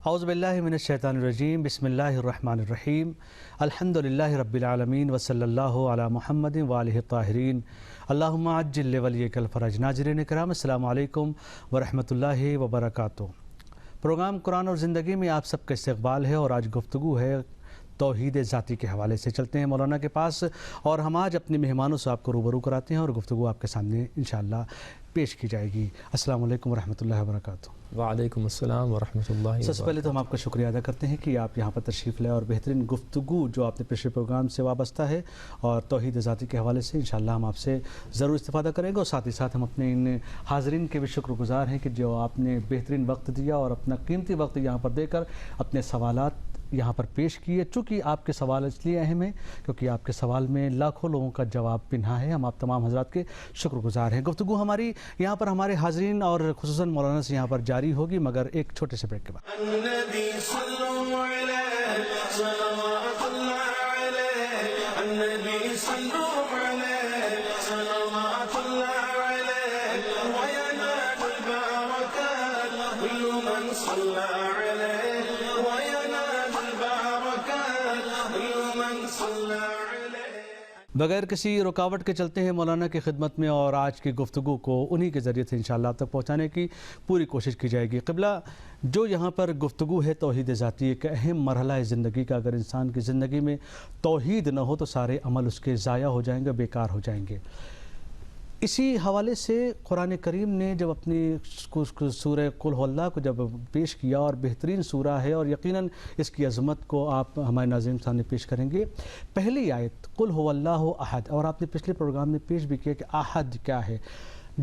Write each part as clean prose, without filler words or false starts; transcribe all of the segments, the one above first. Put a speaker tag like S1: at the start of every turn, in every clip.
S1: اعوذ باللہ من الشیطان الرجیم بسم اللہ الرحمن الرحیم الحمدللہ رب العالمین وصلی اللہ علی محمد وآلہ الطاہرین اللہم عجل لولیک الفرج۔ ناظرین کرام السلام علیکم ورحمۃ اللہ وبرکاتہ۔ پروگرام قرآن اور زندگی میں آپ سب کا استقبال ہے اور آج گفتگو ہے توحید ذاتی کے حوالے سے۔ چلتے ہیں مولانا کے پاس اور ہم آج اپنے مہمانوں سے آپ کو روبرو کراتے ہیں اور گفتگو آپ کے سامنے انشاءاللہ پیش کی جائے گی۔ السلام علیکم ورحمۃ اللہ وبرکاتہ۔
S2: وعلیکم السلام ورحمۃ اللہ وبرکاتہ۔
S1: سب سے پہلے تو ہم آپ کا شکریہ ادا کرتے ہیں کہ آپ یہاں پر تشریف لائے اور بہترین گفتگو جو آپ نے پچھلے پروگرام سے وابستہ ہے اور توحید ذاتی کے حوالے سے انشاءاللہ ہم آپ سے ضرور استفادہ کریں گے، اور ساتھ ہی ساتھ ہم اپنے ان حاضرین کے بھی شکر گزار ہیں کہ جو آپ نے بہترین وقت دیا اور اپنا قیمتی وقت یہاں پر دے کر اپنے سوالات یہاں پر پیش کیے۔ چونکہ آپ کے سوال اس لیے اہم ہیں کیونکہ آپ کے سوال میں لاکھوں لوگوں کا جواب پنہا ہے۔ ہم آپ تمام حضرات کے شکر گزار ہیں۔ گفتگو ہماری یہاں پر ہمارے حاضرین اور خصوصاً مولانا سے یہاں پر جاری ہوگی، مگر ایک چھوٹے سے بریک کے بعد۔ بغیر کسی رکاوٹ کے چلتے ہیں مولانا کی خدمت میں اور آج کی گفتگو کو انہی کے ذریعے سے انشاءاللہ آپ تک پہنچانے کی پوری کوشش کی جائے گی۔ قبلہ جو یہاں پر گفتگو ہے توحید ذاتی، ایک اہم مرحلہ ہے زندگی کا۔ اگر انسان کی زندگی میں توحید نہ ہو تو سارے عمل اس کے ضائع ہو جائیں گے، بیکار ہو جائیں گے۔ اسی حوالے سے قرآن کریم نے جب اپنی سورہ قل هو اللہ کو جب پیش کیا، اور بہترین سورہ ہے اور یقیناً اس کی عظمت کو آپ ہمارے ناظرین کے سامنے پیش کریں گے۔ پہلی آیت قل هو اللہ احد، اور آپ نے پچھلے پروگرام میں پیش بھی کیا کہ احد کیا ہے۔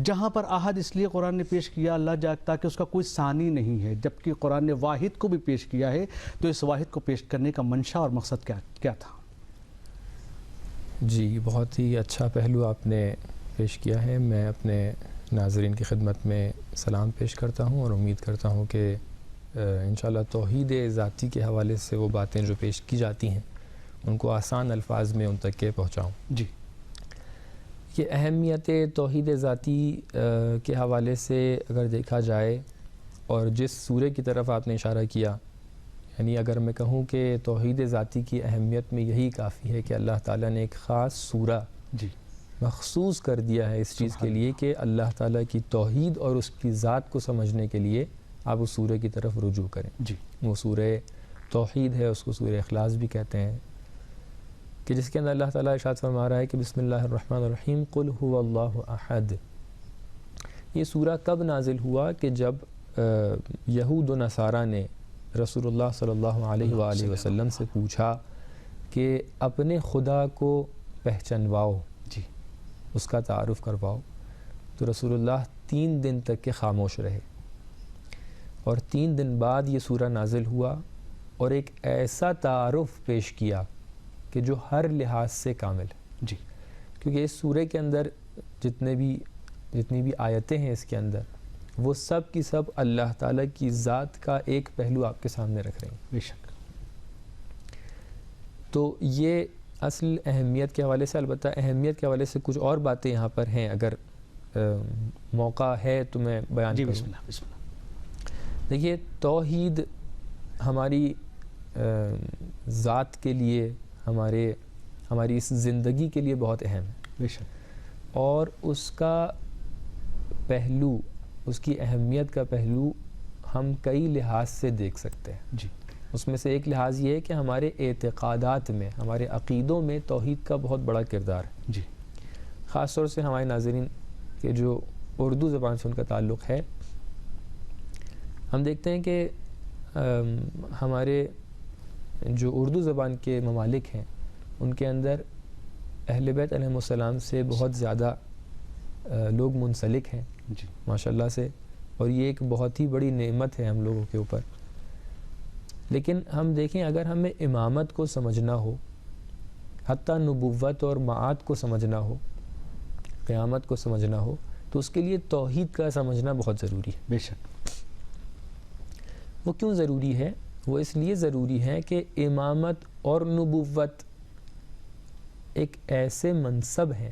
S1: جہاں پر احد اس لیے قرآن نے پیش کیا اللہ تاکہ اس کا کوئی ثانی نہیں ہے، جبکہ قرآن نے واحد کو بھی پیش کیا ہے، تو اس واحد کو پیش کرنے کا منشا اور مقصد کیا تھا؟
S2: جی، بہت ہی اچھا پہلو آپ نے پیش کیا ہے۔ میں اپنے ناظرین کی خدمت میں سلام پیش کرتا ہوں اور امید کرتا ہوں کہ انشاءاللہ توحید ذاتی کے حوالے سے وہ باتیں جو پیش کی جاتی ہیں ان کو آسان الفاظ میں ان تک کے پہنچاؤں۔
S1: جی،
S2: یہ اہمیت توحید ذاتی کے حوالے سے اگر دیکھا جائے اور جس سورے کی طرف آپ نے اشارہ کیا، یعنی اگر میں کہوں کہ توحید ذاتی کی اہمیت میں یہی کافی ہے کہ اللہ تعالیٰ نے ایک خاص سورہ
S1: جی
S2: مخصوص کر دیا ہے اس چیز کے لیے کہ اللہ تعالیٰ کی توحید اور اس کی ذات کو سمجھنے کے لیے آپ اس سورہ کی طرف رجوع کریں۔
S1: جی،
S2: وہ سورہ توحید ہے، اس کو سورہ اخلاص بھی کہتے ہیں، کہ جس کے اندر اللہ تعالیٰ ارشاد فرما رہا ہے کہ بسم اللہ الرحمن الرحیم قل هو اللہ احد۔ یہ سورہ کب نازل ہوا کہ جب یہود و نصارہ نے رسول اللہ صلی اللہ علیہ وآلہ وسلم سے پوچھا کہ اپنے خدا کو پہچنواؤ،
S1: جی،
S2: اس کا تعارف کرواؤ، تو رسول اللہ 3 دن تک کے خاموش رہے، اور 3 دن بعد یہ سورہ نازل ہوا اور ایک ایسا تعارف پیش کیا کہ جو ہر لحاظ سے کامل ہے۔
S1: جی،
S2: کیونکہ اس سورہ کے اندر جتنی بھی آیتیں ہیں اس کے اندر، وہ سب کی سب اللہ تعالیٰ کی ذات کا ایک پہلو آپ کے سامنے رکھ رہی ہیں۔
S1: بے شک۔
S2: تو یہ اصل اہمیت کے حوالے سے، البتہ اہمیت کے حوالے سے کچھ اور باتیں یہاں پر ہیں، اگر موقع ہے تو میں بیان کروں۔
S1: بسم اللہ بسم اللہ۔
S2: دیکھیے، توحید ہماری ذات کے لیے، ہماری اس زندگی کے لیے بہت اہم ہے،
S1: بے شک،
S2: اور اس کا پہلو، اس کی اہمیت کا پہلو ہم کئی لحاظ سے دیکھ سکتے ہیں۔
S1: جی،
S2: اس میں سے ایک لحاظ یہ ہے کہ ہمارے اعتقادات میں، ہمارے عقیدوں میں توحید کا بہت بڑا کردار ہے۔
S1: جی،
S2: خاص طور سے ہمارے ناظرین کے جو اردو زبان سے ان کا تعلق ہے، ہم دیکھتے ہیں کہ ہمارے جو اردو زبان کے ممالک ہیں ان کے اندر اہل بیت علیہ السلام سے بہت زیادہ لوگ منسلک ہیں،
S1: جی،
S2: ماشاءاللہ سے، اور یہ ایک بہت ہی بڑی نعمت ہے ہم لوگوں کے اوپر۔ لیکن ہم دیکھیں، اگر ہمیں امامت کو سمجھنا ہو، حتیٰ نبوت اور معاد کو سمجھنا ہو، قیامت کو سمجھنا ہو، تو اس کے لیے توحید کا سمجھنا بہت ضروری ہے۔
S1: بے شک۔
S2: وہ کیوں ضروری ہے؟ وہ اس لیے ضروری ہے کہ امامت اور نبوت ایک ایسے منصب ہیں،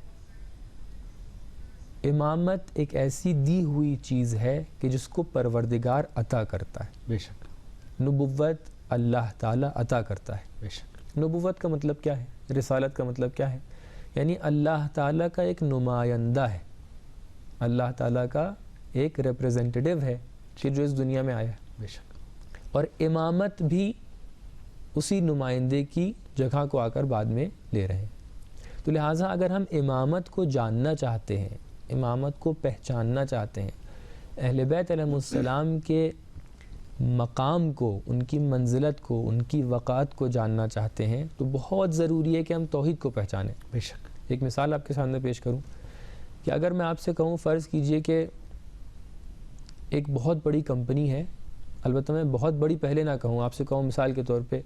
S2: امامت ایک ایسی دی ہوئی چیز ہے کہ جس کو پروردگار عطا کرتا ہے،
S1: بے شک،
S2: نبوت اللہ تعالیٰ عطا کرتا ہے.
S1: بے شک.
S2: نبوت کا مطلب کیا ہے؟ رسالت کا مطلب کیا ہے؟ یعنی اللہ تعالیٰ کا ایک نمائندہ ہے، اللہ تعالیٰ کا ایک ریپریزنٹیٹیو ہے کہ جو اس دنیا میں آیا ہے.
S1: بے شک.
S2: اور امامت بھی اسی نمائندے کی جگہ کو آ کر بعد میں لے رہے ہیں. تو لہٰذا اگر ہم امامت کو جاننا چاہتے ہیں، امامت کو پہچاننا چاہتے ہیں، اہل بیت علیہ السلام کے مقام کو، ان کی منزلت کو، ان کی وقات کو جاننا چاہتے ہیں، تو بہت ضروری ہے کہ ہم توحید کو پہچانیں.
S1: بے شک.
S2: ایک مثال آپ کے سامنے پیش کروں کہ اگر میں آپ سے کہوں، فرض کیجئے کہ ایک بہت بڑی کمپنی ہے، البتہ میں بہت بڑی پہلے نہ کہوں، آپ سے کہوں مثال کے طور پہ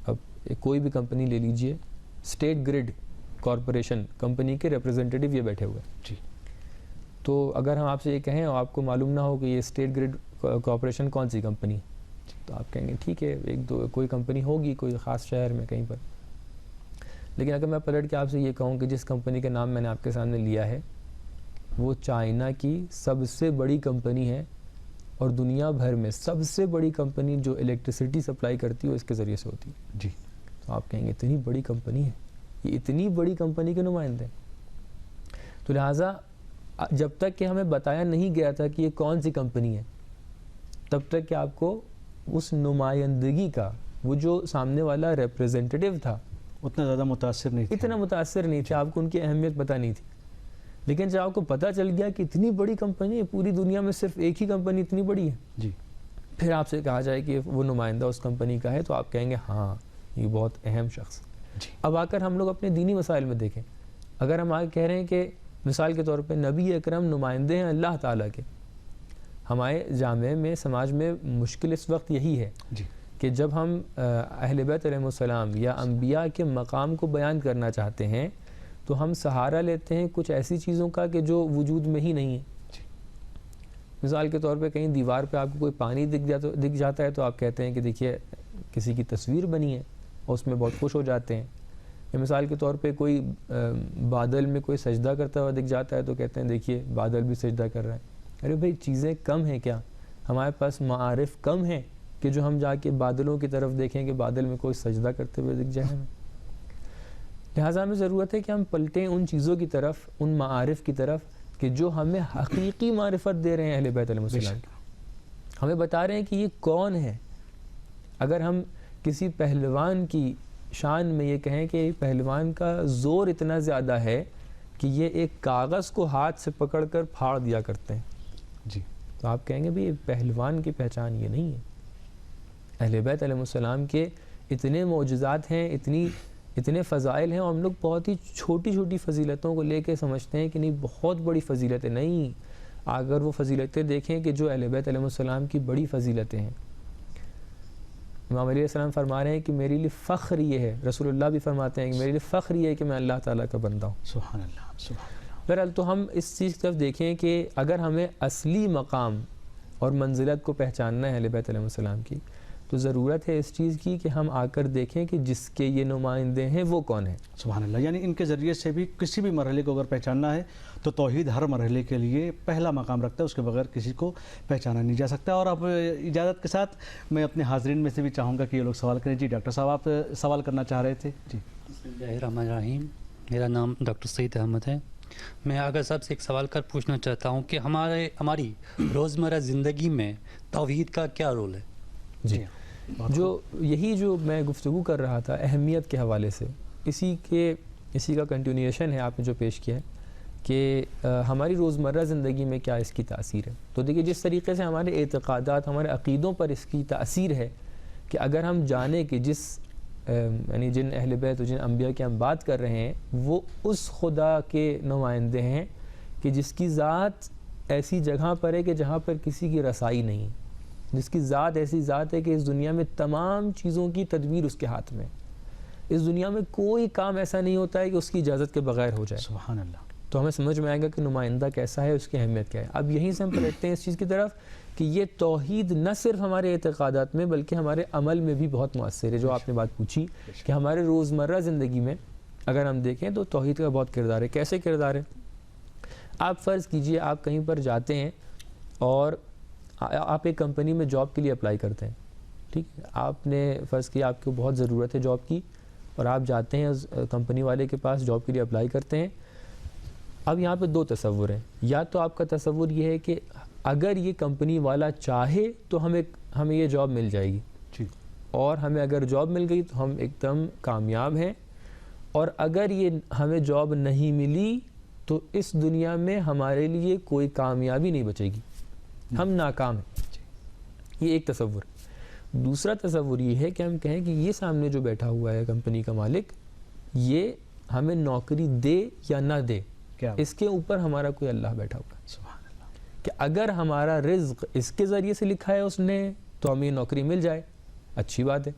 S2: اب کوئی بھی کمپنی لے لیجئے، اسٹیٹ گریڈ کارپوریشن کمپنی کے ریپریزنٹیٹیو یہ بیٹھے ہوئے ہیں.
S1: جی.
S2: تو اگر ہم آپ سے یہ کہیں اور آپ کو معلوم نہ ہو کہ یہ اسٹیٹ گریڈ کارپوریشن کون سی کمپنی ہے، تو آپ کہیں گے ٹھیک ہے ایک دو کوئی کمپنی ہوگی کوئی خاص شہر میں کہیں پر. لیکن اگر میں پلٹ کے آپ سے یہ کہوں کہ جس کمپنی کا نام میں نے آپ کے سامنے لیا ہے وہ چائنا کی سب سے بڑی کمپنی ہے اور دنیا بھر میں سب سے بڑی کمپنی جو الیکٹریسٹی سپلائی کرتی ہے اس کے ذریعے سے ہوتی ہے،
S1: جی.
S2: تو آپ کہیں گے اتنی بڑی کمپنی ہے، یہ اتنی بڑی کمپنی کے نمائندے ہیں. تو لہٰذا جب تک کہ ہمیں بتایا نہیں گیا تھا کہ یہ کون سی کمپنی ہے، تب تک کہ آپ کو اس نمائندگی کا، وہ جو سامنے والا ریپریزنٹیٹیو تھا،
S1: اتنا زیادہ متاثر نہیں تھے.
S2: اتنا متاثر نہیں تھے، آپ کو ان کی اہمیت پتہ نہیں تھی. لیکن جب آپ کو پتہ چل گیا کہ اتنی بڑی کمپنی ہے، پوری دنیا میں صرف ایک ہی کمپنی اتنی بڑی ہے،
S1: جی،
S2: پھر آپ سے کہا جائے کہ وہ نمائندہ اس کمپنی کا ہے، تو آپ کہیں گے ہاں یہ بہت اہم شخص.
S1: جی.
S2: اب آ کر ہم لوگ اپنے دینی مسائل میں دیکھیں، اگر ہم آگے کہہ رہے ہیں کہ مثال کے طور پہ نبی اکرم نمائندے ہیں اللہ تعالیٰ کے، ہمارے جامعہ میں سماج میں مشکل اس وقت یہی ہے
S1: جی،
S2: کہ جب ہم اہل بیت علیہ السلام یا انبیاء کے مقام کو بیان کرنا چاہتے ہیں تو ہم سہارا لیتے ہیں کچھ ایسی چیزوں کا کہ جو وجود میں ہی نہیں ہے.
S1: جی.
S2: مثال کے طور پہ کہیں دیوار پہ آپ کو کوئی پانی دکھ جاتا ہے تو آپ کہتے ہیں کہ دیکھیے کسی کی تصویر بنی ہے اور اس میں بہت خوش ہو جاتے ہیں. یا مثال کے طور پہ کوئی بادل میں کوئی سجدہ کرتا ہوا دکھ جاتا ہے تو کہتے ہیں دیکھیے بادل بھی سجدہ کر رہا ہے. ارے بھائی چیزیں کم ہیں کیا؟ ہمارے پاس معارف کم ہیں کہ جو ہم جا کے بادلوں کی طرف دیکھیں کہ بادل میں کوئی سجدہ کرتے ہوئے دکھ جائے ہمیں. لہٰذا ہمیں ضرورت ہے کہ ہم پلٹیں ان چیزوں کی طرف، ان معارف کی طرف کہ جو ہمیں حقیقی معرفت دے رہے ہیں اہل بیت علیہ السلام کی، ہمیں بتا رہے ہیں کہ یہ کون ہے. اگر ہم کسی پہلوان کی شان میں یہ کہیں کہ پہلوان کا زور اتنا زیادہ ہے کہ یہ ایک کاغذ کو ہاتھ سے پکڑ کر پھاڑ دیا کرتے ہیں،
S1: جی،
S2: تو آپ کہیں گے بھی پہلوان کی پہچان یہ نہیں ہے. اہل بیت علیہ السلام کے اتنے معجزات ہیں، اتنے فضائل ہیں، اور ہم لوگ بہت ہی چھوٹی چھوٹی فضیلتوں کو لے کے سمجھتے ہیں کہ نہیں بہت بڑی فضیلتیں. نہیں، اگر وہ فضیلتیں دیکھیں کہ جو اہل بیت علیہ السلام کی بڑی فضیلتیں ہیں. امام علیہ السلام فرما رہے ہیں کہ میرے لیے فخر یہ ہے، رسول اللہ بھی فرماتے ہیں کہ میرے لیے فخر یہ ہے کہ میں اللہ تعالیٰ کا بندہ ہوں.
S1: سبحان اللہ، سبحان اللہ.
S2: بہرحال تو ہم اس چیز کی طرف دیکھیں کہ اگر ہمیں اصلی مقام اور منزلت کو پہچاننا ہے اہل بیت علیہ السلام کی، تو ضرورت ہے اس چیز کی کہ ہم آ کر دیکھیں کہ جس کے یہ نمائندے ہیں وہ کون ہیں.
S1: سبحان اللہ. یعنی ان کے ذریعے سے بھی کسی بھی مرحلے کو اگر پہچاننا ہے تو توحید ہر مرحلے کے لیے پہلا مقام رکھتا ہے، اس کے بغیر کسی کو پہچانا نہیں جا سکتا. اور اب اجازت کے ساتھ میں اپنے حاضرین میں سے بھی چاہوں گا کہ یہ لوگ سوال کریں. جی ڈاکٹر صاحب، آپ سوال کرنا چاہ رہے تھے. جی.
S3: بسم اللہ الرحمن الرحیم. میرا نام ڈاکٹر سعید احمد ہے. میں آغا صاحب سے ایک سوال کر پوچھنا چاہتا ہوں کہ ہماری روزمرہ زندگی میں توحید کا کیا رول ہے؟
S2: جی، جو میں گفتگو کر رہا تھا اہمیت کے حوالے سے، اسی کا کنٹینیوشن ہے آپ نے جو پیش کیا ہے کہ ہماری روزمرہ زندگی میں کیا اس کی تاثیر ہے. تو دیکھیے جس طریقے سے ہمارے اعتقادات، ہمارے عقیدوں پر اس کی تاثیر ہے کہ اگر ہم جانیں کہ یعنی جن اہل بیت و جن انبیاء کی ہم بات کر رہے ہیں وہ اس خدا کے نمائندے ہیں کہ جس کی ذات ایسی جگہ پر ہے کہ جہاں پر کسی کی رسائی نہیں، جس کی ذات ایسی ذات ہے کہ اس دنیا میں تمام چیزوں کی تدبیر اس کے ہاتھ میں. اس دنیا میں کوئی کام ایسا نہیں ہوتا ہے کہ اس کی اجازت کے بغیر ہو جائے.
S1: سبحان اللہ.
S2: تو ہمیں سمجھ میں آئے گا کہ نمائندہ کیسا ہے، اس کی اہمیت کیا ہے. اب یہیں سے ہم پلٹتے ہیں اس چیز کی طرف کہ یہ توحید نہ صرف ہمارے اعتقادات میں بلکہ ہمارے عمل میں بھی بہت مؤثر ہے. جو آپ نے بات پوچھی کہ ہمارے روزمرہ زندگی میں اگر ہم دیکھیں تو توحید کا بہت کردار ہے. کیسے کردار ہے؟ آپ فرض کیجئے آپ کہیں پر جاتے ہیں اور آپ ایک کمپنی میں جاب کے لیے اپلائی کرتے ہیں. ٹھیک ہے، آپ نے فرض کیا آپ کو بہت ضرورت ہے جاب کی اور آپ جاتے ہیں کمپنی والے کے پاس جاب کے لیے اپلائی کرتے ہیں. اب یہاں پہ دو تصور ہیں. یا تو آپ کا تصور یہ ہے کہ اگر یہ کمپنی والا چاہے تو ہمیں یہ جاب مل جائے گی
S1: جی،
S2: اور ہمیں اگر جاب مل گئی تو ہم ایک دم کامیاب ہیں، اور اگر یہ ہمیں جاب نہیں ملی تو اس دنیا میں ہمارے لیے کوئی کامیابی نہیں بچے گی، ہم ناکام ہیں. یہ ایک تصور. دوسرا تصور یہ ہے کہ ہم کہیں کہ یہ سامنے جو بیٹھا ہوا ہے کمپنی کا مالک، یہ ہمیں نوکری دے یا نہ دے،
S1: کیا
S2: اس کے اوپر ہمارا کوئی اللہ بیٹھا ہوا ہے
S1: سبحان اللہ.
S2: کہ اگر ہمارا رزق اس کے ذریعے سے لکھا ہے اس نے تو ہمیں یہ نوکری مل جائے، اچھی بات ہے.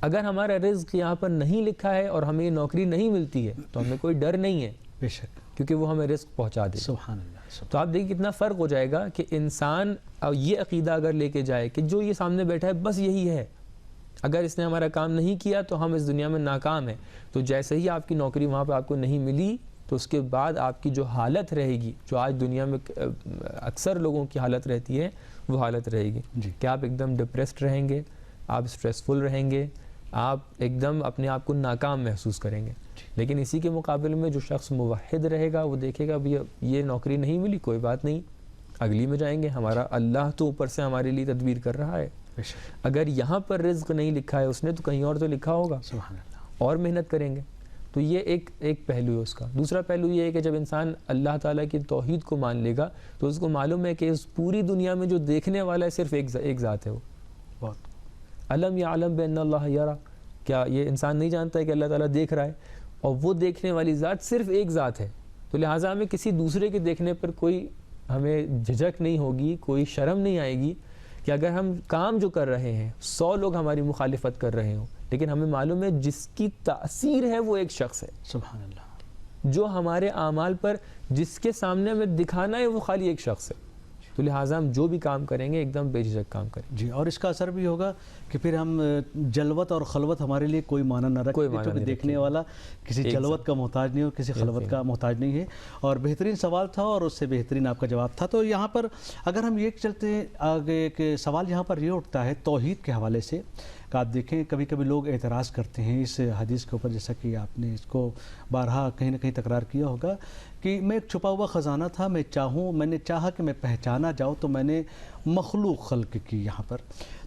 S2: اگر ہمارا رزق یہاں پر نہیں لکھا ہے اور ہمیں یہ نوکری نہیں ملتی ہے تو ہمیں کوئی ڈر نہیں ہے،
S1: بے شک.
S2: کیونکہ وہ ہمیں رزق پہنچا دے.
S1: سبحان اللہ.
S2: تو آپ دیکھیں کتنا فرق ہو جائے گا کہ انسان یہ عقیدہ اگر لے کے جائے کہ جو یہ سامنے بیٹھا ہے بس یہی ہے، اگر اس نے ہمارا کام نہیں کیا تو ہم اس دنیا میں ناکام ہیں. تو جیسے ہی آپ کی نوکری وہاں پہ آپ کو نہیں ملی تو اس کے بعد آپ کی جو حالت رہے گی، جو آج دنیا میں اکثر لوگوں کی حالت رہتی ہے، وہ حالت رہے گی
S1: جی.
S2: کہ آپ ایک دم ڈپریسڈ رہیں گے، آپ اسٹریسفل رہیں گے، آپ ایک دم اپنے آپ کو ناکام محسوس کریں گے. لیکن اسی کے مقابلے میں جو شخص موحد رہے گا وہ دیکھے گا اب یہ نوکری نہیں ملی، کوئی بات نہیں، اگلی میں جائیں گے، ہمارا اللہ تو اوپر سے ہمارے لیے تدبیر کر رہا ہے.
S1: بے شک.
S2: اگر یہاں پر رزق نہیں لکھا ہے اس نے تو کہیں اور تو لکھا ہوگا،
S1: سبحان اللہ.
S2: اور محنت کریں گے. تو یہ ایک پہلو ہے اس کا. دوسرا پہلو یہ ہے کہ جب انسان اللہ تعالیٰ کی توحید کو مان لے گا تو اس کو معلوم ہے کہ اس پوری دنیا میں جو دیکھنے والا ہے صرف ایک ذات ہے. وہ
S1: بہت.
S2: علم یعلم بان اللہ یرا، کیا یہ انسان نہیں جانتا ہے کہ اللہ تعالیٰ دیکھ رہا ہے؟ اور وہ دیکھنے والی ذات صرف ایک ذات ہے. تو لہٰذا ہمیں کسی دوسرے کے دیکھنے پر کوئی ہمیں جھجک نہیں ہوگی، کوئی شرم نہیں آئے گی کہ اگر ہم کام جو کر رہے ہیں 100 لوگ ہماری مخالفت کر رہے ہوں، لیکن ہمیں معلوم ہے جس کی تاثیر ہے وہ ایک شخص ہے.
S1: سبحان اللہ.
S2: جو ہمارے اعمال پر جس کے سامنے ہمیں دکھانا ہے وہ خالی ایک شخص ہے. تو لہٰذا ہم جو بھی کام کریں گے ایک دم بے جھجک کام کریں.
S1: جی، اور اس کا اثر بھی ہوگا کہ پھر ہم جلوت اور خلوت ہمارے لیے کوئی معنی نہ رکھیں، کیونکہ دیکھنے والا کسی جلوت کا محتاج نہیں ہو، کسی خلوت کا محتاج نہیں ہے. اور بہترین سوال تھا اور اس سے بہترین آپ کا جواب تھا. تو یہاں پر اگر ہم یہ چلتے ہیں آگے کہ سوال یہاں پر یہ اٹھتا ہے توحید کے حوالے سے کہ آپ دیکھیں کبھی کبھی لوگ اعتراض کرتے ہیں اس حدیث کے اوپر، جیسا کہ آپ نے اس کو بارہا کہیں نہ کہیں تکرار کیا ہوگا کہ میں ایک چھپا ہوا خزانہ تھا، میں نے چاہا کہ میں پہچانا جاؤں تو میں نے مخلوق خلق کی. یہاں پر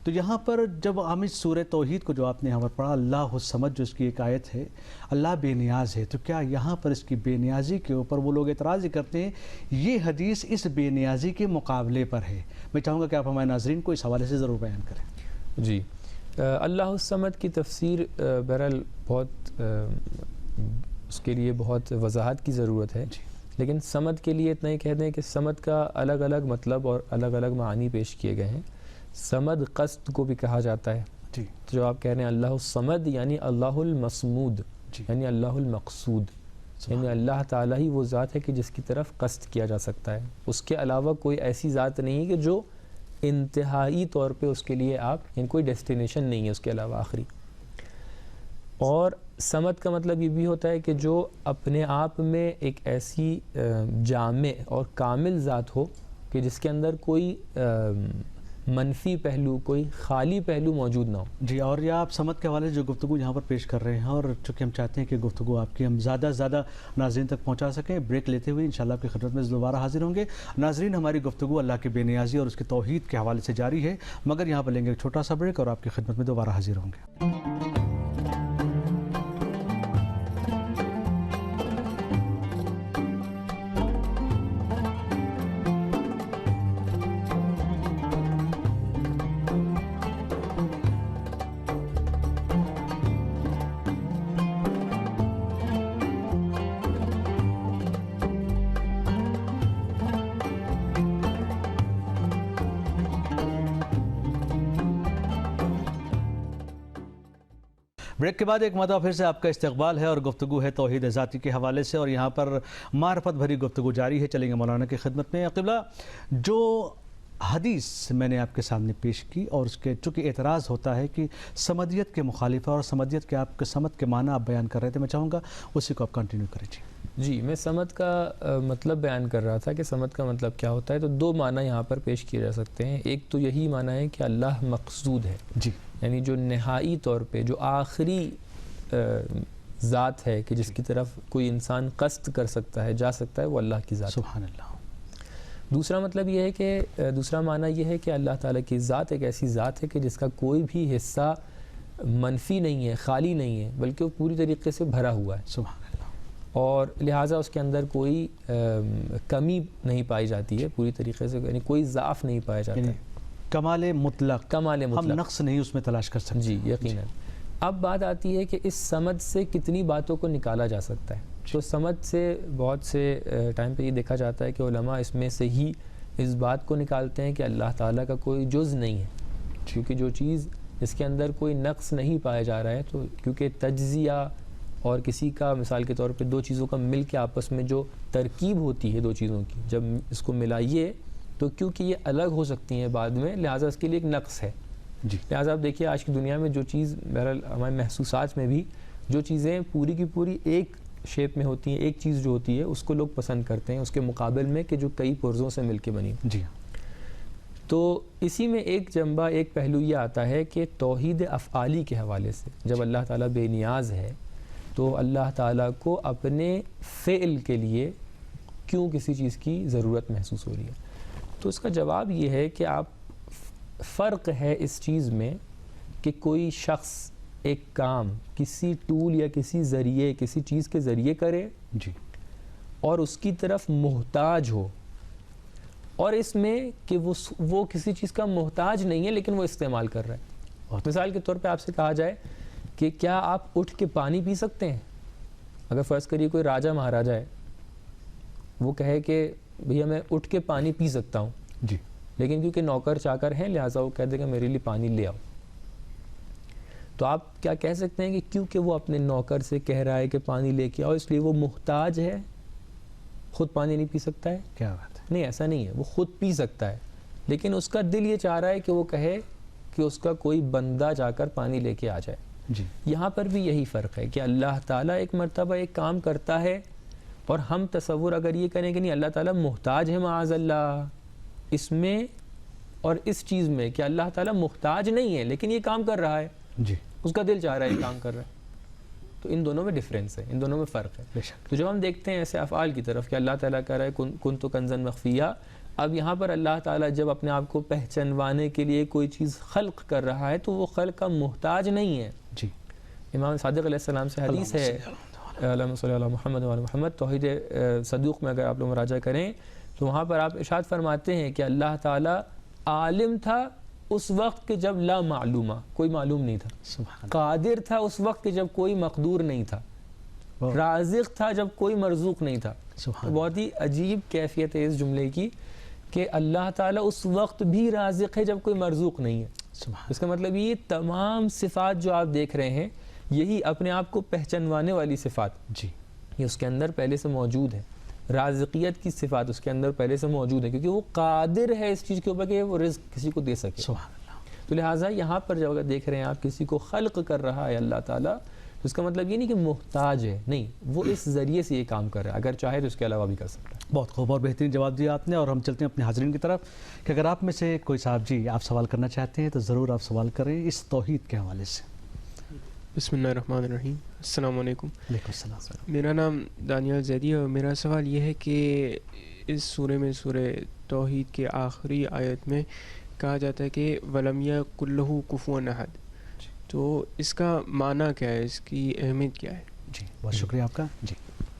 S1: تو یہاں پر جب ہم اس سورہ توحید کو جو آپ نے یہاں پر پڑھا، اللہ الصمد جو اس کی ایک آیت ہے، اللہ بے نیاز ہے، تو کیا یہاں پر اس کی بے نیازی کے اوپر وہ لوگ اعتراض کرتے ہیں یہ حدیث اس بے نیازی کے مقابلے پر ہے؟ میں چاہوں گا کہ آپ ہمارے ناظرین کو اس حوالے سے ضرور بیان کریں.
S2: جی، اللہ الصمد کی تفسیر بہرحال بہت اس کے لیے بہت وضاحت کی ضرورت ہے. لیکن صمد کے لیے اتنا ہی کہہ دیں کہ صمد کا الگ الگ مطلب اور الگ الگ معانی پیش کیے گئے ہیں. صمد قصد کو بھی کہا جاتا ہے.
S1: جی.
S2: جو آپ کہہ رہے ہیں اللہ الصمد یعنی اللہ المصمود، یعنی اللہ المقصود، یعنی اللہ تعالیٰ ہی وہ ذات ہے کہ جس کی طرف قصد کیا جا سکتا ہے. اس کے علاوہ کوئی ایسی ذات نہیں ہے کہ جو انتہائی طور پہ اس کے لیے یعنی کوئی ڈیسٹینیشن نہیں ہے اس کے علاوہ آخری. اور صمد کا مطلب یہ بھی ہوتا ہے کہ جو اپنے آپ میں ایک ایسی جامع اور کامل ذات ہو کہ جس کے اندر کوئی منفی پہلو، کوئی خالی پہلو موجود نہ ہو.
S1: جی، اور یہ آپ صمد کے حوالے سے جو گفتگو یہاں پر پیش کر رہے ہیں، اور چونکہ ہم چاہتے ہیں کہ گفتگو آپ کی ہم زیادہ سے زیادہ ناظرین تک پہنچا سکیں، بریک لیتے ہوئے انشاءاللہ آپ کی خدمت میں دوبارہ حاضر ہوں گے. ناظرین، ہماری گفتگو اللہ کی بے نیازی اور اس کی توحید کے حوالے سے جاری ہے، مگر یہاں پر لیں گے ایک چھوٹا سا بریک اور آپ کی خدمت میں دوبارہ حاضر ہوں گے. بریک کے بعد ایک مرتبہ پھر سے آپ کا استقبال ہے اور گفتگو ہے توحید ذاتی کے حوالے سے، اور یہاں پر معرفت بھری گفتگو جاری ہے. چلیں گے مولانا کی خدمت میں. قبلہ، جو حدیث میں نے آپ کے سامنے پیش کی اور اس کے چونکہ اعتراض ہوتا ہے کہ سمدیت کے مخالف اور سمدیت کے آپ کے سمد کے معنی آپ بیان کر رہے تھے، میں چاہوں گا اسی کو آپ کنٹینیو کریں.
S2: جی، میں سمد کا مطلب بیان کر رہا تھا کہ سمد کا مطلب کیا ہوتا ہے. تو دو معنی یہاں پر پیش کیے جا سکتے ہیں. ایک تو یہی معنی ہے کہ اللہ مقصود ہے،
S1: جی،
S2: یعنی جو نہائی طور پہ جو آخری ذات ہے کہ جس کی طرف کوئی انسان قصد کر سکتا ہے، جا سکتا ہے، وہ اللہ کی ذات ہے۔
S1: سبحان اللہ۔
S2: دوسرا مطلب یہ ہے کہ دوسرا معنی یہ ہے کہ اللہ تعالیٰ کی ذات ایک ایسی ذات ہے کہ جس کا کوئی بھی حصہ منفی نہیں ہے، خالی نہیں ہے، بلکہ وہ پوری طریقے سے بھرا ہوا ہے،
S1: سبحان اللہ۔
S2: اور لہٰذا اس کے اندر کوئی کمی نہیں پائی جاتی ہے پوری طریقے سے، یعنی کوئی ضعف نہیں پایا جاتا
S1: یعنی
S2: ہے،
S1: کمال مطلق،
S2: کمال
S1: ہم
S2: مطلق۔
S1: نقص نہیں اس میں تلاش کر سکتے۔
S2: جی یقیناً۔ اب بات آتی ہے کہ اس سمجھ سے کتنی باتوں کو نکالا جا سکتا ہے۔ تو سمجھ سے بہت سے ٹائم پہ یہ دیکھا جاتا ہے کہ علماء اس میں سے ہی اس بات کو نکالتے ہیں کہ اللہ تعالیٰ کا کوئی جز نہیں ہے، کیونکہ جو چیز جس کے اندر کوئی نقص نہیں پایا جا رہا ہے، تو کیونکہ تجزیہ اور کسی کا مثال کے طور پہ دو چیزوں کا مل کے آپس میں جو ترکیب ہوتی ہے دو چیزوں کی، جب اس کو ملائیے تو کیونکہ یہ الگ ہو سکتی ہیں بعد میں، لہٰذا اس کے لیے ایک نقص ہے۔
S1: جی
S2: لہٰذا آپ دیکھیے آج کی دنیا میں جو چیز بہرحال ہمارے محسوسات میں بھی جو چیزیں پوری کی پوری ایک شیپ میں ہوتی ہیں، ایک چیز جو ہوتی ہے اس کو لوگ پسند کرتے ہیں اس کے مقابل میں کہ جو کئی پرزوں سے مل کے بنی۔
S1: جی
S2: تو اسی میں ایک جنبہ، ایک پہلو یہ آتا ہے کہ توحید افعالی کے حوالے سے جب اللہ تعالیٰ بے نیاز ہے تو اللہ تعالیٰ کو اپنے فعل کے لیے کیوں کسی چیز کی ضرورت محسوس ہو رہی ہے؟ تو اس کا جواب یہ ہے کہ آپ فرق ہے اس چیز میں کہ کوئی شخص ایک کام کسی ٹول یا کسی ذریعے کسی چیز کے ذریعے کرے
S1: جی
S2: اور اس کی طرف محتاج ہو، اور اس میں کہ وہ کسی چیز کا محتاج نہیں ہے لیکن وہ استعمال کر رہا ہے۔ مثال کے طور پہ آپ سے کہا جائے کہ کیا آپ اٹھ کے پانی پی سکتے ہیں؟ اگر فرض کریے کوئی راجہ مہاراجہ ہے، وہ کہے کہ بھیا میں اٹھ کے پانی پی سکتا ہوں،
S1: جی
S2: لیکن کیونکہ نوکر چاکر ہیں لہٰذا وہ کہہ دے گا میرے لیے پانی لے آؤ، تو آپ کیا کہہ سکتے ہیں کہ کیونکہ وہ اپنے نوکر سے کہہ رہا ہے کہ پانی لے کے آؤ اس لیے وہ محتاج ہے، خود پانی نہیں پی سکتا ہے؟
S1: کیا بات ہے۔
S2: نہیں، ایسا نہیں ہے، وہ خود پی سکتا ہے لیکن اس کا دل یہ چاہ رہا ہے کہ وہ کہے کہ اس کا کوئی بندہ جا کر پانی لے کے آ جائے۔
S1: جی
S2: یہاں پر بھی یہی فرق ہے کہ اللہ تعالیٰ ایک مرتبہ ایک کام کرتا ہے اور ہم تصور اگر یہ کریں کہ نہیں اللہ تعالیٰ محتاج ہے معاذ اللہ اس میں اور اس چیز میں، کہ اللہ تعالیٰ محتاج نہیں ہے لیکن یہ کام کر رہا ہے،
S1: جی
S2: اس کا دل چاہ رہا ہے یہ کام کر رہا ہے، تو ان دونوں میں ڈفرینس ہے، ان دونوں میں فرق ہے۔
S1: بے شک۔
S2: تو جب ہم دیکھتے ہیں ایسے افعال کی طرف کہ اللہ تعالیٰ کہہ رہا ہے کن تو کنزن مخفیہ، اب یہاں پر اللہ تعالیٰ جب اپنے آپ کو پہچنوانے کے لیے کوئی چیز خلق کر رہا ہے تو وہ خلق کا محتاج نہیں ہے۔
S1: جی
S2: امام صادق علیہ السلام سے حدیث ہے، اللہم صلی علی محمد وعلی محمد، توحید صدوق میں اگر آپ لوگ مراجعہ کریں تو وہاں پر آپ ارشاد فرماتے ہیں کہ اللہ تعالیٰ عالم تھا اس وقت کہ جب لا معلومہ، کوئی معلوم نہیں تھا،
S1: سبحان
S2: قادر تھا اس وقت کہ جب کوئی مقدور نہیں تھا،
S1: اللہ۔
S2: رازق تھا جب کوئی مرزوق نہیں تھا۔
S1: سبحان
S2: بہت ہی عجیب کیفیت ہے اس جملے کی کہ اللہ تعالیٰ اس وقت بھی رازق ہے جب کوئی مرزوق نہیں ہے۔
S1: سبحان
S2: اس کا مطلب یہ تمام صفات جو آپ دیکھ رہے ہیں یہی اپنے آپ کو پہچنوانے والی صفات
S1: جی
S2: یہ اس کے اندر پہلے سے موجود ہے، رازقیت کی صفات اس کے اندر پہلے سے موجود ہے کیونکہ وہ قادر ہے اس چیز کے اوپر کہ وہ رزق کسی کو دے سکے۔
S1: سبحان اللہ۔
S2: تو لہٰذا یہاں پر جب اگر دیکھ رہے ہیں آپ کسی کو خلق کر رہا ہے اللہ تعالیٰ تو اس کا مطلب یہ نہیں کہ محتاج ہے، نہیں، وہ اس ذریعے سے یہ کام کر رہا ہے، اگر چاہے تو اس کے علاوہ بھی کر سکتا ہے۔
S1: بہت خوب اور بہترین جواب دیا آپ نے، اور ہم چلتے ہیں اپنے حاضرین کی طرف کہ اگر آپ میں سے کوئی صاحب جی آپ سوال کرنا چاہتے ہیں تو ضرور آپ سوال کریں اس توحید کے حوالے سے۔
S4: بسم اللہ الرحمن الرحیم۔ السلام علیکم،
S1: علیکم السلام۔
S4: میرا نام دانیال زیدی ہے اور میرا سوال یہ ہے کہ اس سورہ میں، سورہ توحید کے آخری آیت میں کہا جاتا ہے کہ وَلَمْ يَكُن لَهُ كُفُوًا أَحَدٌ، تو اس کا معنی کیا ہے، اس کی اہمیت کیا ہے؟
S1: جی بہت شکریہ آپ کا۔ جی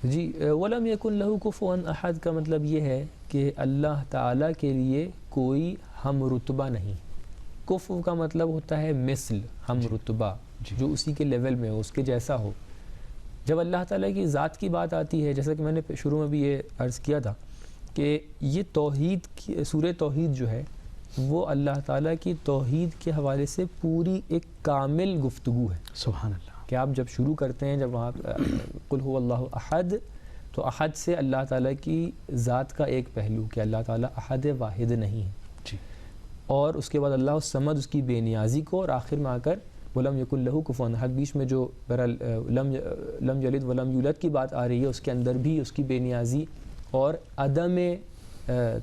S2: جی وَلَمْ يَكُن لَهُ كُفُوًا أَحَدٌ کا مطلب یہ ہے کہ اللہ تعالیٰ کے لیے کوئی ہم رتبہ نہیں۔ کفو کا مطلب ہوتا ہے مثل، ہم رتبہ، جو اسی کے لیول میں ہو، اس کے جیسا ہو۔ جب اللہ تعالیٰ کی ذات کی بات آتی ہے، جیسا کہ میں نے شروع میں بھی یہ عرض کیا تھا کہ یہ توحید کی سورہ توحید جو ہے وہ اللہ تعالیٰ کی توحید کے حوالے سے پوری ایک کامل گفتگو ہے۔
S1: سبحان اللہ۔
S2: کہ آپ جب شروع کرتے ہیں، جب وہاں قل هو اللہ احد، تو احد سے اللہ تعالیٰ کی ذات کا ایک پہلو کہ اللہ تعالیٰ احد واحد نہیں ہے،
S1: جی
S2: اور اس کے بعد اللہ الصمد، اس کی بے نیازی کو، اور آخر میں آ کر وَلَمْ يَكُن لَهُ كُفُوًا أَحَدٌ، بیچ میں جو لم یلد ولم یولد کی بات آ رہی ہے اس کے اندر بھی اس کی بے نیازی اور عدم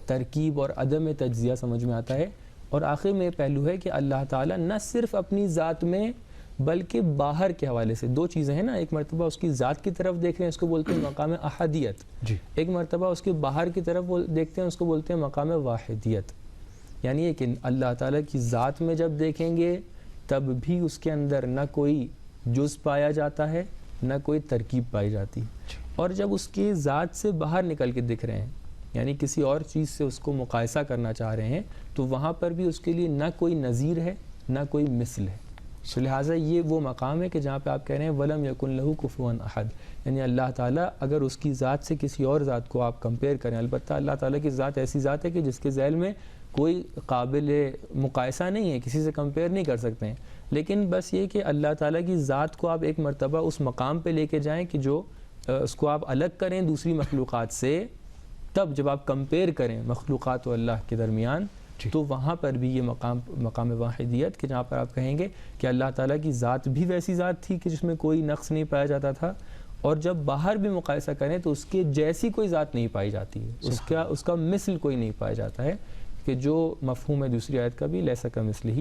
S2: ترکیب اور عدم تجزیہ سمجھ میں آتا ہے، اور آخر میں یہ پہلو ہے کہ اللہ تعالیٰ نہ صرف اپنی ذات میں بلکہ باہر کے حوالے سے، دو چیزیں ہیں نا، ایک مرتبہ اس کی ذات کی طرف دیکھ رہے ہیں، اس کو بولتے ہیں مقام احدیت،
S1: جی،
S2: ایک مرتبہ اس کے باہر کی طرف دیکھتے ہیں، اس کو بولتے ہیں مقام واحدیت. یعنی یہ کہ اللہ تعالیٰ کی ذات میں جب دیکھیں گے تب بھی اس کے اندر نہ کوئی جز پایا جاتا ہے نہ کوئی ترکیب پائی جاتی ہے، اور جب اس کی ذات سے باہر نکل کے دکھ رہے ہیں یعنی کسی اور چیز سے اس کو مقایسہ کرنا چاہ رہے ہیں تو وہاں پر بھی اس کے لیے نہ کوئی نظیر ہے نہ کوئی مثل ہے. تو لہٰذا یہ وہ مقام ہے کہ جہاں پہ آپ کہہ رہے ہیں وَلَمْ يَكُنْ لَهُ كُفُوًا أَحَدٌ، یعنی اللہ تعالیٰ اگر اس کی ذات سے کسی اور ذات کو آپ کمپیئر کریں، البتہ اللہ تعالیٰ کی ذات ایسی ذات ہے کہ جس کے ذیل میں کوئی قابل مقایسہ نہیں ہے، کسی سے کمپیئر نہیں کر سکتے ہیں، لیکن بس یہ کہ اللہ تعالیٰ کی ذات کو آپ ایک مرتبہ اس مقام پہ لے کے جائیں کہ جو اس کو آپ الگ کریں دوسری مخلوقات سے، تب جب آپ کمپیئر کریں مخلوقات و اللہ کے درمیان تو وہاں پر بھی یہ مقام واحدیت کہ جہاں پر آپ کہیں گے کہ اللہ تعالیٰ کی ذات بھی ویسی ذات تھی کہ جس میں کوئی نقص نہیں پایا جاتا تھا، اور جب باہر بھی مقایسہ کریں تو اس کے جیسی کوئی ذات نہیں پائی جاتی ہے، اس کا مثل کوئی نہیں پایا جاتا ہے، کہ جو مفہوم ہے دوسری آیت کا بھی لیسا کمثلہ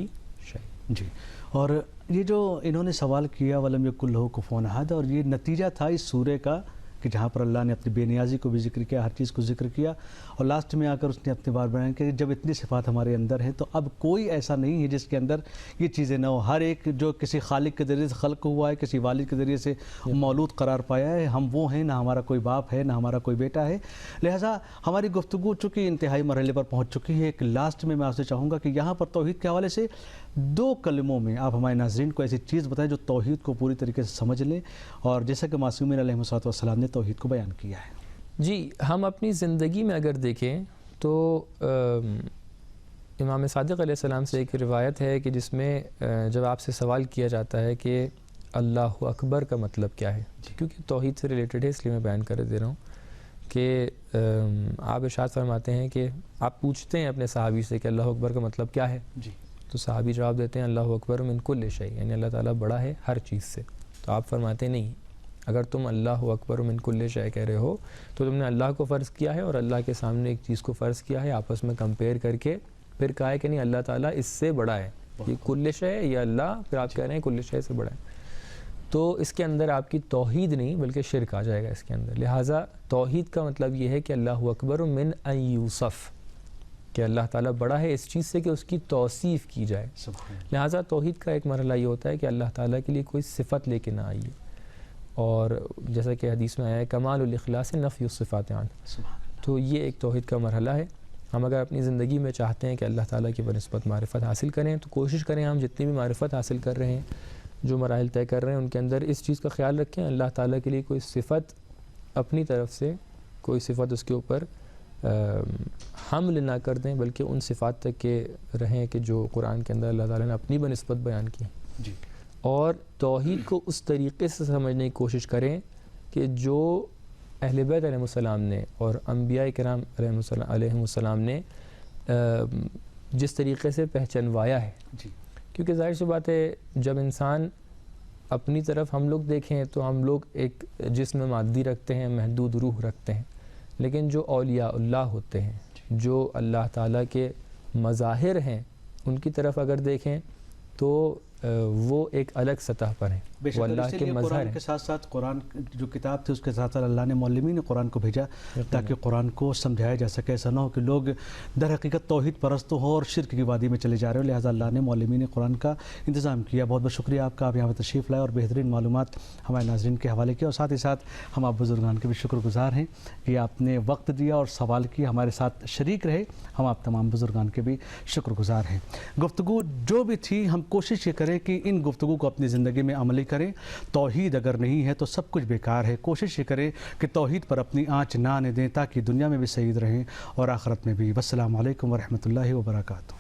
S2: شیء.
S1: جی، اور یہ جو انہوں نے سوال کیا وَلَمْ يَكُنْ لَهُ كُفُوًا أَحَدٌ، اور یہ نتیجہ تھا اس سورے کا کہ جہاں پر اللہ نے اپنی بے نیازی کو بھی ذکر کیا، ہر چیز کو ذکر کیا، اور لاسٹ میں آ کر اس نے اپنی بات بیان کہ جب اتنی صفات ہمارے اندر ہیں تو اب کوئی ایسا نہیں ہے جس کے اندر یہ چیزیں نہ ہو. ہر ایک جو کسی خالق کے ذریعے سے خلق ہوا ہے، کسی والد کے ذریعے سے مولود قرار پایا ہے، ہم وہ ہیں، نہ ہمارا کوئی باپ ہے نہ ہمارا کوئی بیٹا ہے. لہٰذا ہماری گفتگو چونکہ انتہائی مرحلے پر پہنچ چکی ہے، ایک لاسٹ میں آپ سے چاہوں گا کہ یہاں پر توحید کے حوالے سے دو کلموں میں آپ ہمارے ناظرین کو ایسی چیز بتائیں جو توحید کو پوری طریقے سے سمجھ لیں، اور جیسا کہ معصومین علیہ السلام نے توحید کو بیان کیا ہے.
S2: جی، ہم اپنی زندگی میں اگر دیکھیں تو امام صادق علیہ السلام سے ایک روایت ہے کہ جس میں جب آپ سے سوال کیا جاتا ہے کہ اللہ اکبر کا مطلب کیا ہے، کیونکہ توحید سے ریلیٹڈ ہے اس لیے میں بیان کر دے رہا ہوں کہ آپ ارشاد فرماتے ہیں کہ آپ پوچھتے ہیں اپنے صحابی سے کہ اللہ اکبر کا مطلب کیا ہے،
S1: جی،
S2: تو صحابی جواب دیتے ہیں اللہ اکبر من کل شیء، یعنی اللہ تعالیٰ بڑا ہے ہر چیز سے. تو آپ فرماتے ہیں نہیں، اگر تم اللہ اکبر من کل شیء کہہ رہے ہو تو تم نے اللہ کو فرض کیا ہے اور اللہ کے سامنے ایک چیز کو فرض کیا ہے، آپس میں کمپیئر کر کے پھر کہا ہے کہ نہیں اللہ تعالیٰ اس سے بڑا ہے، یہ کل شیء یہ اللہ، پھر آپ کہہ رہے ہیں کل شیء سے بڑا ہے. تو اس کے اندر آپ کی توحید نہیں بلکہ شرک آ جائے گا اس کے اندر. لہٰذا توحید کا مطلب یہ ہے کہ اللہ اکبر من ان یوصف، کہ اللہ تعالیٰ بڑا ہے اس چیز سے کہ اس کی توصیف کی جائے. لہٰذا توحید کا ایک مرحلہ یہ ہوتا ہے کہ اللہ تعالیٰ کے لیے کوئی صفت لے کے نہ آئیے، اور جیسا کہ حدیث میں آیا ہے کمال الاخلاص نفی الصفات عنہ، تو یہ ایک توحید کا مرحلہ ہے. ہم اگر اپنی زندگی میں چاہتے ہیں کہ اللہ تعالیٰ کی بنسبت معرفت حاصل کریں تو کوشش کریں ہم جتنی بھی معرفت حاصل کر رہے ہیں، جو مراحل طے کر رہے ہیں، ان کے اندر اس چیز کا خیال رکھیں اللہ تعالیٰ کے لیے کوئی صفت اپنی طرف سے کوئی صفت اس کے اوپر حمل نہ کر دیں، بلکہ ان صفات تک کے رہیں کہ جو قرآن کے اندر اللہ تعالیٰ نے اپنی بنسبت بیان کی.
S1: جی،
S2: اور توحید کو اس طریقے سے سمجھنے کی کوشش کریں کہ جو اہل بیت علیہ السلام نے اور انبیاء کرام علیہ السلام نے جس طریقے سے پہچنوایا ہے.
S1: جی،
S2: کیونکہ ظاہر سی بات ہے جب انسان اپنی طرف ہم لوگ دیکھیں تو ہم لوگ ایک جسم مادی رکھتے ہیں، محدود روح رکھتے ہیں، لیکن جو اولیاء اللہ ہوتے ہیں، جو اللہ تعالیٰ کے مظاہر ہیں، ان کی طرف اگر دیکھیں تو وہ ایک الگ سطح پر ہیں، وہ اللہ کے مظہر
S1: قرآن
S2: ہیں.
S1: کے ساتھ ساتھ قرآن جو کتاب تھی اس کے ساتھ ساتھ اللہ نے معلمین قرآن کو بھیجا تاکہ قرآن کو سمجھایا جا سکے. ایسا نہ ہو کہ لوگ در حقیقت توحید پرست ہوں اور شرک کی وادی میں چلے جا رہے ہو. لہٰذا اللہ نے معلمین قرآن کا انتظام کیا. بہت بہت شکریہ آپ کا، آپ یہاں پر تشریف لائے اور بہترین معلومات ہمارے ناظرین کے حوالے کیا، اور ساتھ ہی ساتھ ہم آپ بزرگان کے بھی شکر گزار ہیں کہ آپ نے وقت دیا اور سوال کیا، ہمارے ساتھ شریک رہے. ہم آپ تمام بزرگان کے بھی شکر گزار ہیں. گفتگو جو بھی تھی ہم کوشش یہ کریں کہ ان گفتگو کو اپنی زندگی میں عملی کریں. توحید اگر نہیں ہے تو سب کچھ بیکار ہے. کوشش یہ کریں کہ توحید پر اپنی آنچ نہ آنے دیں تاکہ دنیا میں بھی سعید رہیں اور آخرت میں بھی. والسلام علیکم ورحمۃ اللہ وبرکاتہ.